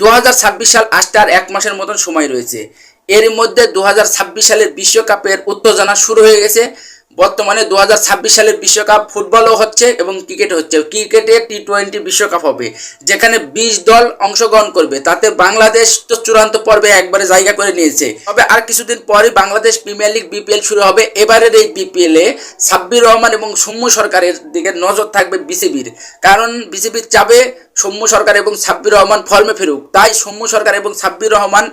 2026 সাল আসতে আর 1 মাসের মতন সময় রয়েছে। এর মধ্যে 2026 সালের বিশ্বকাপের উত্তেজনা শুরু হয়ে গেছে। বর্তমানে 2026 সালের বিশ্বকাপ ফুটবলও হচ্ছে এবং ক্রিকেট হচ্ছে। ক্রিকেটে টি-20 বিশ্বকাপ হবে, যেখানে 20 দল অংশগ্রহণ করবে। তাতে বাংলাদেশ তো চূড়ান্ত পর্বে একবারে জায়গা করে নিয়েছে। তবে আর কিছুদিন পরে বাংলাদেশ প্রিমিয়ার লিগ বিপিএল শুরু হবে। এবারের এই বিপিএলে সাব্বির রহমান এবং সৌম্য সরকারের দিকে নজর থাকবে বিসিবির, কারণ বিসিবি চাবে সৌম্য সরকার এবং সাব্বির রহমান ফর্মে ফিরুক। তাই সৌম্য সরকার এবং সাব্বির রহমান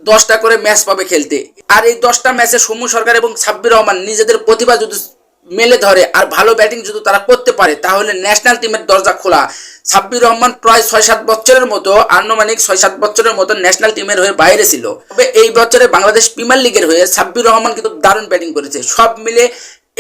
10টা করে ম্যাচ পাবে খেলতে। আর এই 10টা ম্যাচে সৌম্য সরকার এবং সাব্বির রহমান নিজেদের প্রতিভা যদি মেলে ধরে আর ভালো ব্যাটিং যদি তারা করতে পারে, তাহলে ন্যাশনাল টিমের দরজা খোলা। সাব্বির রহমান প্রায় 6-7 বছরের মতো, আনুমানিক 6-7 বছরের মতো ন্যাশনাল টিমের হয়ে বাইরে ছিল। তবে এই বছরে বাংলাদেশ প্রিমিয়ার লিগের হয়ে সাব্বির রহমান কিন্তু দারুণ ব্যাটিং করেছে। সব মিলে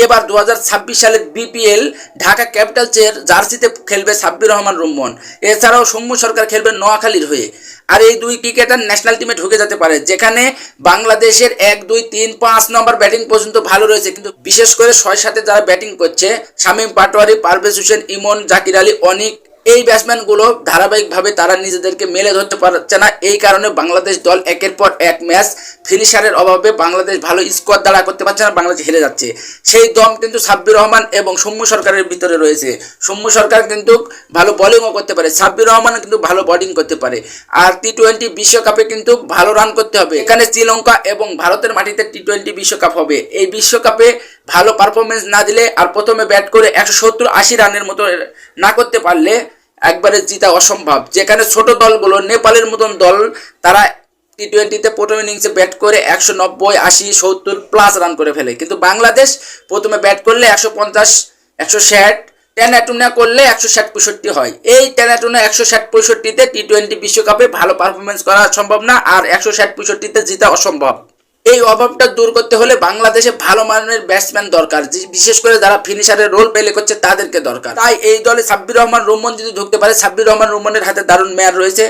এবার 2026 সালের বিপিএল ঢাকা ক্যাপিটালসের জার্সিতে খেলবে সাব্বির রহমান রুম্মন। এছাড়াও সৌম্য সরকার খেলবে নোয়াখালীর হয়ে। আর এই দুই ক্রিকেটার ন্যাশনাল টিমে ঢুকে যেতে পারে, যেখানে বাংলাদেশের 1, 2, 3, 5 নম্বর ব্যাটিং পর্যন্ত ভালো রয়েছে। কিন্তু বিশেষ করে 6-7 যারা ব্যাটিং করছে, শামীম পাটোয়ারি, পারভেজ হোসেন, ইমন, জাকির আলী, অনিক, এই ব্যাটসম্যানগুলো ধারাবাহিকভাবে তারা নিজেদেরকে মেলে ধরতে পারছে না। এই কারণে বাংলাদেশ দল একের পর এক ম্যাচ ফিনিশারের অভাবে বাংলাদেশ ভালো স্কোয়াড দাঁড়া করতে পারছে না, বাংলাদেশ হেরে যাচ্ছে। সেই দম কিন্তু সাব্বির রহমান এবং সৌম্য সরকারের ভিতরে রয়েছে। সৌম্য সরকার কিন্তু ভালো বোলিংও করতে পারে, সাব্বির রহমান কিন্তু ভালো বোলিং করতে পারে। আর টি-20 বিশ্বকাপে কিন্তু ভালো রান করতে হবে। এখানে শ্রীলঙ্কা এবং ভারতের মাটিতে টি-20 বিশ্বকাপ হবে। এই বিশ্বকাপে ভালো পারফরমেন্স না দিলে আর প্রথমে ব্যাট করে 170-80 রানের মতো না করতে পারলে একবারে জিতা অসম্ভব। যেখানে ছোট দলগুলো, নেপালের মতন দল, তারা টি-20তে প্রথম ইনিংসে ব্যাট করে 190, 80, 70 প্লাস রান করে ফেলে। কিন্তু বাংলাদেশ প্রথমে ব্যাট করলে 150, 160, টেনাটুনা করলে 160-65 হয়। এই টেনাটুনা 160-65তে টি-20 বিশ্বকাপে ভালো পারফরমেন্স করা সম্ভব না, আর 160-65তে জিতা অসম্ভব। এই অভাবটা দূর করতে হলে বাংলাদেশে ভালো মানের ব্যাটসম্যান দরকার, বিশেষ করে যারা ফিনিশারের রোল প্লে করছে তাদেরকে দরকার। তাই এই দলে সাব্বির রহমান রুম্মন যদি ঢুকতে পারে, সাব্বির রহমান রুম্মনের হাতে দারুণ মেয়াদ রয়েছে।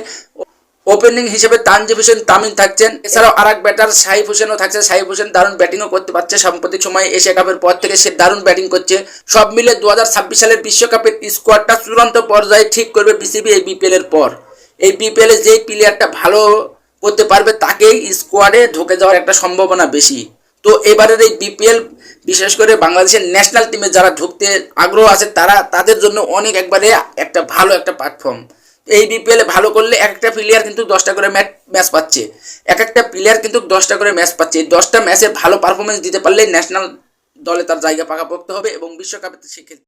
ওপেনিং হিসেবে তানজিব হোসেন তামিম থাকছেন, এছাড়াও আরেক ব্যাটার সাইফ হোসেনও থাকছে। সাইফ হোসেন দারুণ ব্যাটিংও করতে পারছে, সাম্প্রতিক সময়ে এশিয়া কাপের পর থেকে সে দারুণ ব্যাটিং করছে। সব মিলে 2026 সালের বিশ্বকাপের স্কোয়াডটা চূড়ান্ত পর্যায়ে ঠিক করবে বিসিবি এই বিপিএল এর পর। এই বিপিএল এ যেই প্লেয়ারটা ভালো করতে পারবে তাকেই স্কোয়াডে ঢুকে যাওয়ার একটা সম্ভাবনা বেশি। তো এবারের এই বিপিএল বিশেষ করে বাংলাদেশের ন্যাশনাল টিমে যারা ঢুকতে আগ্রহ আছে তাদের জন্য অনেক একবারে একটা ভালো একটা প্ল্যাটফর্ম। এই বিপিএলে ভালো করলে একটা প্লেয়ার কিন্তু 10টা করে ম্যাচ পাচ্ছে। একটা প্লেয়ার কিন্তু 10টা করে ম্যাচ পাচ্ছে। এই 10টা ম্যাচে ভালো পারফরমেন্স দিতে পারলে ন্যাশনাল দলে তার জায়গা পাকাপোক্ত হবে এবং বিশ্বকাপে সে